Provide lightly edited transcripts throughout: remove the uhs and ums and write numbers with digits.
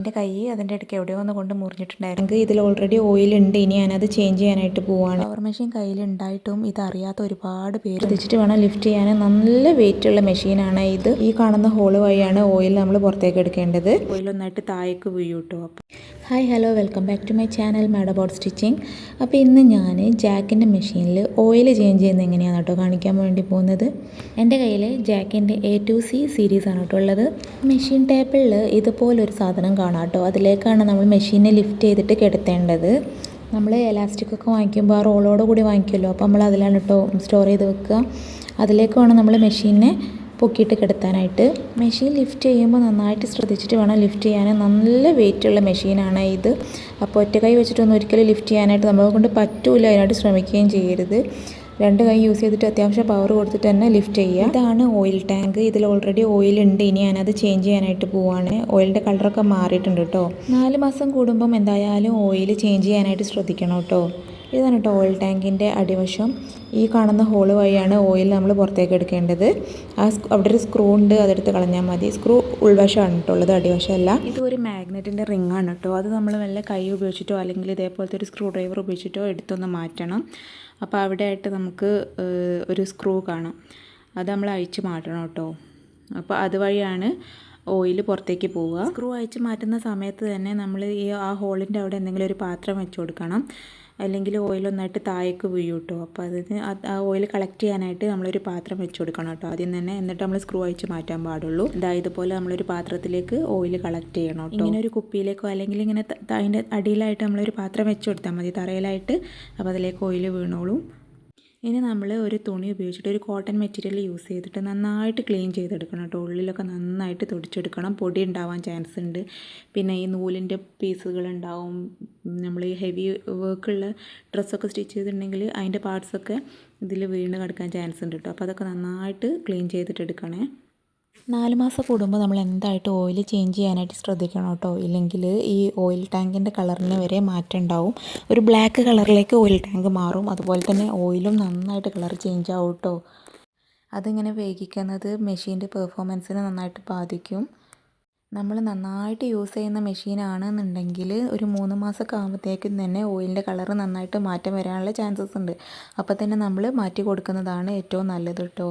എൻ്റെ കൈ അതിൻ്റെ ഇടയ്ക്ക് എവിടെയോ ഒന്ന് കൊണ്ട് മുറിഞ്ഞിട്ടുണ്ടായിരുന്നു. എനിക്ക് ഇതിൽ ഓൾറെഡി ഓയിലുണ്ട്. ഇനി ഞാനത് ചേഞ്ച് ചെയ്യാനായിട്ട് പോവാണ്. പവർ മെഷീൻ കയ്യിലുണ്ടായിട്ടും ഇതറിയാത്ത ഒരുപാട് പേര് വെച്ചിട്ട് വേണം ലിഫ്റ്റ് ചെയ്യാൻ. നല്ല വെയിറ്റുള്ള മെഷീനാണ് ഇത്. ഈ കാണുന്ന ഹോള് വഴിയാണ് ഓയിൽ നമ്മൾ പുറത്തേക്ക് എടുക്കേണ്ടത്. ഓയിൽ ഒന്നായിട്ട് താഴേക്ക് വീഴും കേട്ടോ. Hi hello, welcome back to my channel mad about stitching. അപ്പോൾ ഇന്ന് ഞാൻ ജാക്കിൻ്റെ മെഷീനിൽ ഓയിൽ ചേഞ്ച് ചെയ്യുന്നത് എങ്ങനെയാണ് കേട്ടോ കാണിക്കാൻ വേണ്ടി പോകുന്നത്. എൻ്റെ കയ്യിൽ ജാക്കിൻ്റെ A2C സീരീസാണ് കേട്ടോ ഉള്ളത്. മെഷീൻ ടേബിളിൽ ഇതുപോലൊരു സാധനം കാണാം കേട്ടോ. അതിലേക്കാണ് നമ്മൾ മെഷീനെ ലിഫ്റ്റ് ചെയ്തിട്ട് കിടത്തേണ്ടത്. നമ്മൾ എലാസ്റ്റിക്കൊക്കെ വാങ്ങിക്കുമ്പോൾ ആ റോളോട് കൂടി വാങ്ങിക്കുമല്ലോ, അപ്പോൾ നമ്മൾ അതിലാണ് കേട്ടോ സ്റ്റോർ ചെയ്ത് വെക്കുക. അതിലേക്ക് വേണം നമ്മൾ മെഷീനെ പൊക്കിയിട്ട് കിടത്താനായിട്ട്. മെഷീൻ ലിഫ്റ്റ് ചെയ്യുമ്പോൾ നന്നായിട്ട് ശ്രദ്ധിച്ചിട്ട് വേണം ലിഫ്റ്റ് ചെയ്യാൻ. നല്ല വെയിറ്റുള്ള മെഷീനാണ് ഇത്. അപ്പോൾ ഒറ്റ കൈ വെച്ചിട്ടൊന്നും ഒരിക്കലും ലിഫ്റ്റ് ചെയ്യാനായിട്ട് നമ്മളെ കൊണ്ട് പറ്റൂല. അതിനായിട്ട് ശ്രമിക്കുകയും ചെയ്യരുത്. രണ്ട് കൈ യൂസ് ചെയ്തിട്ട് അത്യാവശ്യം പവർ കൊടുത്തിട്ട് തന്നെ ലിഫ്റ്റ് ചെയ്യുക. ഇതാണ് ഓയിൽ ടാങ്ക്. ഇതിൽ ഓൾറെഡി ഓയിൽ ഉണ്ട്. ഇനി ഞാനത് ചേഞ്ച് ചെയ്യാനായിട്ട് പോവാണ്. ഓയിലിൻ്റെ കളറൊക്കെ മാറിയിട്ടുണ്ട് കേട്ടോ. 4 മാസം കൂടുമ്പം എന്തായാലും ഓയിൽ ചേഞ്ച് ചെയ്യാനായിട്ട് ശ്രദ്ധിക്കണം കേട്ടോ. ഇതാണ് കേട്ടോ ഓയിൽ ടാങ്കിൻ്റെ അടിവശം. ഈ കാണുന്ന ഹോള് വഴിയാണ് ഓയിൽ നമ്മൾ പുറത്തേക്ക് എടുക്കേണ്ടത്. അവിടെ ഒരു സ്ക്രൂ ഉണ്ട്, അതെടുത്ത് കളഞ്ഞാൽ മതി. സ്ക്രൂ ഉൾവശമാണ് കേട്ടോ ഉള്ളത്, അടിവശമല്ല. ഇതൊരു മാഗ്നറ്റിൻ്റെ റിംഗ് ആണ് കേട്ടോ. അത് നമ്മൾ വല്ല കൈ ഉപയോഗിച്ചിട്ടോ അല്ലെങ്കിൽ ഇതേപോലത്തെ ഒരു സ്ക്രൂ ഡ്രൈവർ ഉപയോഗിച്ചിട്ടോ എടുത്തൊന്ന് മാറ്റണം. അപ്പോൾ അവിടെ ആയിട്ട് നമുക്ക് ഒരു സ്ക്രൂ കാണാം. അത് നമ്മൾ അഴിച്ച് മാറ്റണം കേട്ടോ. അപ്പോൾ അതുവഴിയാണ് ഓയിൽ പുറത്തേക്ക് പോവുക. സ്ക്രൂ അഴിച്ച് മാറ്റുന്ന സമയത്ത് തന്നെ നമ്മൾ ആ ഹോളിൻ്റെ അവിടെ എന്തെങ്കിലും ഒരു പാത്രം വെച്ച് കൊടുക്കണം. അല്ലെങ്കിൽ ഓയിലൊന്നായിട്ട് താഴേക്ക് വീഴും കേട്ടോ. അപ്പോൾ അതിന് ആ ഓയിൽ കളക്ട് ചെയ്യാനായിട്ട് നമ്മളൊരു പാത്രം വെച്ച് കൊടുക്കണം കേട്ടോ ആദ്യം തന്നെ. എന്നിട്ട് നമ്മൾ സ്ക്രൂ അഴിച്ച് മാറ്റാൻ പാടുള്ളൂ. ഇതുപോലെ നമ്മളൊരു പാത്രത്തിലേക്ക് ഓയിൽ കളക്ട് ചെയ്യണം കേട്ടോ. ഇങ്ങനെ ഒരു കുപ്പിയിലേക്കോ അല്ലെങ്കിൽ ഇങ്ങനെ അതിൻ്റെ അടിയിലായിട്ട് നമ്മളൊരു പാത്രം വെച്ച് കൊടുത്താൽ മതി, തറയിലായിട്ട്. അപ്പോൾ അതിലേക്ക് ഓയിൽ വീണോളും. ഇനി നമ്മൾ ഒരു തുണി ഉപയോഗിച്ചിട്ട് ഒരു കോട്ടൺ മെറ്റീരിയൽ യൂസ് ചെയ്തിട്ട് നന്നായിട്ട് ക്ലീൻ ചെയ്തെടുക്കണം കേട്ടോ. ഉള്ളിലൊക്കെ നന്നായിട്ട് തുടച്ചെടുക്കണം. പൊടി ഉണ്ടാവാൻ ചാൻസ് ഉണ്ട്. പിന്നെ ഈ നൂലിൻ്റെ പീസുകളുണ്ടാവും. നമ്മൾ ഈ ഹെവി വർക്കുള്ള ഡ്രസ്സൊക്കെ സ്റ്റിച്ച് ചെയ്തിട്ടുണ്ടെങ്കിൽ അതിൻ്റെ പാർട്സൊക്കെ ഇതിൽ വീണ് കിടക്കാൻ ചാൻസ് ഉണ്ട് കേട്ടോ. അപ്പോൾ അതൊക്കെ നന്നായിട്ട് ക്ലീൻ ചെയ്തിട്ട് എടുക്കണേ. 4 മാസം കൂടുമ്പോൾ നമ്മൾ എന്തായിട്ട് ഓയിൽ ചേഞ്ച് ചെയ്യാനായിട്ട് ശ്രദ്ധിക്കണം കേട്ടോ. ഇല്ലെങ്കിൽ ഈ ഓയിൽ ടാങ്കിൻ്റെ കളറിന് വരെ മാറ്റം ഉണ്ടാവും. ഒരു ബ്ലാക്ക് കളറിലേക്ക് ഓയിൽ ടാങ്ക് മാറും. അതുപോലെ തന്നെ ഓയിലും നന്നായിട്ട് കളർ ചേഞ്ച് ആവും കേട്ടോ. അതിങ്ങനെ വൈകിക്കുന്നത് മെഷീൻ്റെ പെർഫോമൻസിനെ നന്നായിട്ട് ബാധിക്കും. നമ്മൾ നന്നായിട്ട് യൂസ് ചെയ്യുന്ന മെഷീനാണെന്നുണ്ടെങ്കിൽ ഒരു 3 മാസമൊക്കെ ആകുമ്പോഴത്തേക്കും തന്നെ ഓയിലിൻ്റെ കളറ് നന്നായിട്ട് മാറ്റം വരാനുള്ള ചാൻസസ് ഉണ്ട്. അപ്പോൾ തന്നെ നമ്മൾ മാറ്റി കൊടുക്കുന്നതാണ് ഏറ്റവും നല്ലത് കേട്ടോ.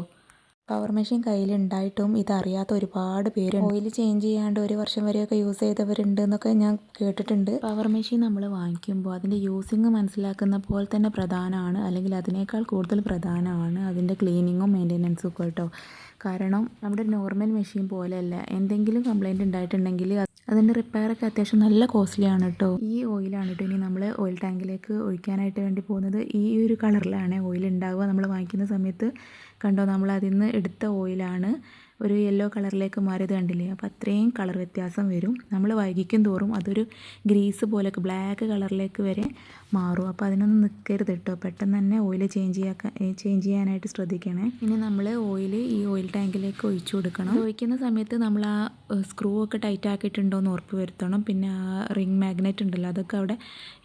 പവർ മെഷീൻ കയ്യിലുണ്ടായിട്ടും ഇതറിയാത്ത ഒരുപാട് പേരുണ്ട്. ഓയിൽ ചേഞ്ച് ചെയ്യാണ്ട് 1 വർഷം വരെയൊക്കെ യൂസ് ചെയ്തവരുണ്ട് എന്നൊക്കെ ഞാൻ കേട്ടിട്ടുണ്ട്. പവർ മെഷീൻ നമ്മൾ വാങ്ങിക്കുമ്പോൾ അതിൻ്റെ യൂസിങ് മനസ്സിലാക്കുന്ന പോലെ തന്നെ പ്രധാനമാണ്, അല്ലെങ്കിൽ അതിനേക്കാൾ കൂടുതൽ പ്രധാനമാണ് അതിൻ്റെ ക്ലീനിങ്ങും മെയിൻ്റെനൻസും ഒക്കെ കേട്ടോ. കാരണം നമ്മുടെ നോർമൽ മെഷീൻ പോലെയല്ല. എന്തെങ്കിലും കംപ്ലൈൻറ്റ് ഉണ്ടായിട്ടുണ്ടെങ്കിൽ അതിൻ്റെ റിപ്പയറൊക്കെ അത്യാവശ്യം നല്ല കോസ്റ്റ്ലിയാണ് കേട്ടോ. ഈ ഓയിലാണ് കേട്ടോ ഇനി നമ്മൾ ഓയിൽ ടാങ്കിലേക്ക് ഒഴിക്കാനായിട്ട് വേണ്ടി പോകുന്നത്. ഈ ഒരു കളറിലാണ് ഓയിൽ ഉണ്ടാവുക. നമ്മൾ വാങ്ങിക്കുന്ന സമയത്ത് കണ്ടോ, നമ്മൾ അതിൽ നിന്ന് എടുത്ത ഓയിലാണ് ഒരു യെല്ലോ കളറിലേക്ക് മാറിയത് കണ്ടില്ലേ. അപ്പോൾ അത്രയും കളർ വ്യത്യാസം വരും. നമ്മൾ വൈകിക്കും തോറും അതൊരു ഗ്രീസ് പോലെയൊക്കെ ബ്ലാക്ക് കളറിലേക്ക് വരെ മാറും. അപ്പോൾ അതിനൊന്നും നിൽക്കരുത് കേട്ടോ. പെട്ടെന്ന് തന്നെ ഓയിൽ ചേഞ്ച് ചെയ്യാനായിട്ട് ശ്രദ്ധിക്കണേ. ഇനി നമ്മൾ ഓയിൽ ഈ ഓയിൽ ടാങ്കിലേക്ക് ഒഴിച്ചു കൊടുക്കണം. ഒഴിക്കുന്ന സമയത്ത് നമ്മൾ ആ സ്ക്രൂ ഒക്കെ ടൈറ്റ് ആക്കിയിട്ടുണ്ടോ എന്ന് ഉറപ്പ് വരുത്തണം. പിന്നെ ആ റിംഗ് മാഗ്നറ്റ് ഉണ്ടല്ലോ, അതൊക്കെ അവിടെ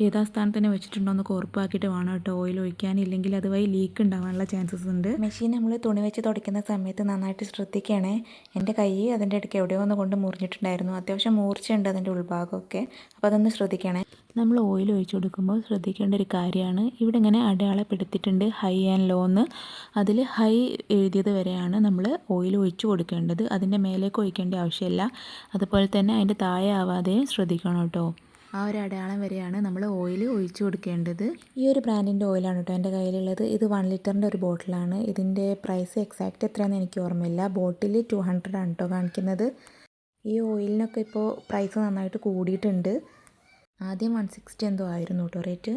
ഏതാ സ്ഥാനത്ത് തന്നെ വെച്ചിട്ടുണ്ടോ എന്നൊക്കെ ഉറപ്പാക്കിയിട്ട് വേണം കേട്ടോ ഓയിൽ ഒഴിക്കാൻ. ഇല്ലെങ്കിൽ അതുവഴി ലീക്ക് ഉണ്ടാവാനുള്ള ചാൻസസ് ഉണ്ട്. മെഷീൻ നമ്മൾ തുണി വെച്ച് തുടയ്ക്കുന്ന സമയത്ത് നന്നായിട്ട് ശ്രദ്ധിക്കണം. എൻ്റെ കൈ അതിൻ്റെ ഇടയ്ക്ക് എവിടെയോ ഒന്ന് കൊണ്ട് മുറിഞ്ഞിട്ടുണ്ടായിരുന്നു. അത്യാവശ്യം മൂർച്ചയുണ്ട് അതിൻ്റെ ഉൾഭാഗമൊക്കെ. അപ്പോൾ അതൊന്ന് ശ്രദ്ധിക്കണേ. നമ്മൾ ഓയിൽ ഒഴിച്ചു കൊടുക്കുമ്പോൾ ശ്രദ്ധിക്കേണ്ട ഒരു കാര്യമാണ്, ഇവിടെ ഇങ്ങനെ അടയാളപ്പെടുത്തിയിട്ടുണ്ട് ഹൈ ആൻഡ് ലോ എന്ന്. അതിൽ ഹൈ എഴുതിയത് വരെയാണ് നമ്മൾ ഓയിൽ ഒഴിച്ചു കൊടുക്കേണ്ടത്. അതിൻ്റെ മേലേക്ക് ഒഴിക്കേണ്ട ആവശ്യമില്ല. അതുപോലെ തന്നെ അതിൻ്റെ താഴെ ആവാതെ ശ്രദ്ധിക്കണം കേട്ടോ. ആ ഒരു അടയാളം വരെയാണ് നമ്മൾ ഓയിൽ ഒഴിച്ചു കൊടുക്കേണ്ടത്. ഈ ഒരു ബ്രാൻഡിൻ്റെ ഓയിലാണ് കേട്ടോ എൻ്റെ കയ്യിലുള്ളത്. ഇത് 1 ലിറ്ററിൻ്റെ ഒരു ബോട്ടിലാണ്. ഇതിൻ്റെ പ്രൈസ് എക്സാക്റ്റ് എത്രയാണെന്ന് എനിക്ക് ഓർമ്മയില്ല. ബോട്ടിൽ 200 ആണ് കേട്ടോ കാണിക്കുന്നത്. ഈ ഓയിലിനൊക്കെ ഇപ്പോൾ പ്രൈസ് നന്നായിട്ട് കൂടിയിട്ടുണ്ട്. ആദ്യം 160 എന്തോ ആയിരുന്നു കേട്ടോ റേറ്റ്.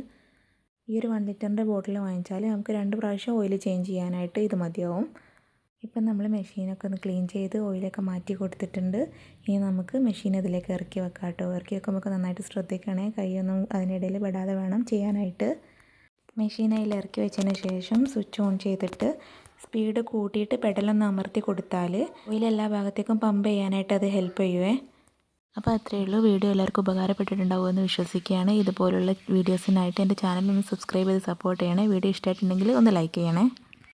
ഈ ഒരു 1 ലിറ്ററിൻ്റെ ബോട്ടിൽ വാങ്ങിച്ചാൽ നമുക്ക് 2 പ്രാവശ്യം ഓയിൽ ചേഞ്ച് ചെയ്യാനായിട്ട് ഇത് മതിയാവും. ഇപ്പം നമ്മൾ മെഷീനൊക്കെ ഒന്ന് ക്ലീൻ ചെയ്ത് ഓയിലൊക്കെ മാറ്റി കൊടുത്തിട്ടുണ്ട്. ഇനി നമുക്ക് മെഷീൻ ഇതിലേക്ക് ഇറക്കി വെക്കാം കേട്ടോ. ഇറക്കി വെക്കുമ്പോൾ നന്നായിട്ട് ശ്രദ്ധിക്കണേ, കൈയൊന്നും അതിനിടയിൽ പെടാതെ വേണം ചെയ്യാനായിട്ട്. മെഷീൻ അതിൽ ഇറക്കി വെച്ചതിന് ശേഷം സ്വിച്ച് ഓൺ ചെയ്തിട്ട് സ്പീഡ് കൂട്ടിയിട്ട് പെഡലൊന്ന് അമർത്തി കൊടുത്താൽ ഓയിൽ എല്ലാ ഭാഗത്തേക്കും പമ്പ് ചെയ്യാനായിട്ട് അത് ഹെൽപ്പ് ചെയ്യുവേ. അപ്പോൾ അത്രയേ ഉള്ളൂ. വീഡിയോ എല്ലാവർക്കും ഉപകാരപ്പെട്ടിട്ടുണ്ടാവുമെന്ന് വിശ്വസിക്കുകയാണ്. ഇതുപോലുള്ള വീഡിയോസിനായിട്ട് എൻ്റെ ചാനൽ ഒന്ന് സബ്സ്ക്രൈബ് ചെയ്ത് സപ്പോർട്ട് ചെയ്യണേ. വീഡിയോ ഇഷ്ടമായിട്ടുണ്ടെങ്കിൽ ഒന്ന് ലൈക്ക് ചെയ്യണേ.